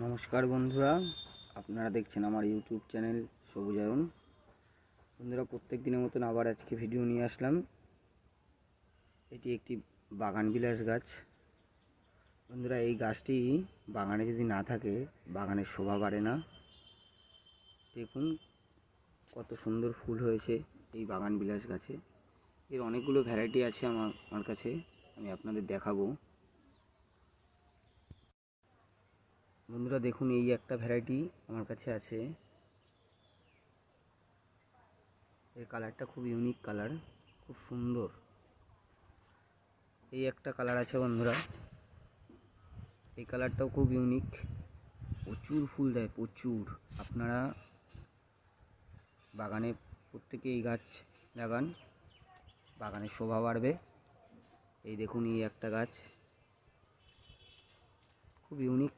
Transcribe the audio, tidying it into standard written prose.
নমস্কার বন্ধুরা, আপনারা দেখছেন আমার ইউটিউব চ্যানেল সবুজায়ন। বন্ধুরা, প্রত্যেক দিনের মতন আবার আজকে ভিডিও নিয়ে আসলাম। এটি একটি বাগান বিলাস গাছ। বন্ধুরা, এই গাছটি বাগানে যদি না থাকে বাগানের শোভা বাড়ে না। দেখুন কত সুন্দর ফুল হয়েছে এই বাগান বিলাস গাছে। এর অনেকগুলো ভ্যারাইটি আছে আমার কাছে, আমি আপনাদের দেখাবো। বন্ধুরা দেখুন, এই একটা ভ্যারাইটি আমার কাছে আছে। এর কালারটা খুব ইউনিক কালার, খুব সুন্দর। এই একটা কালার আছে বন্ধুরা, এই কালারটাও খুব ইউনিক, প্রচুর ফুল দেয় প্রচুর। আপনারা বাগানে প্রত্যেকে এই গাছ লাগান, বাগানের শোভা বাড়বে। এই দেখুন, এই একটা গাছ খুব ইউনিক কালার।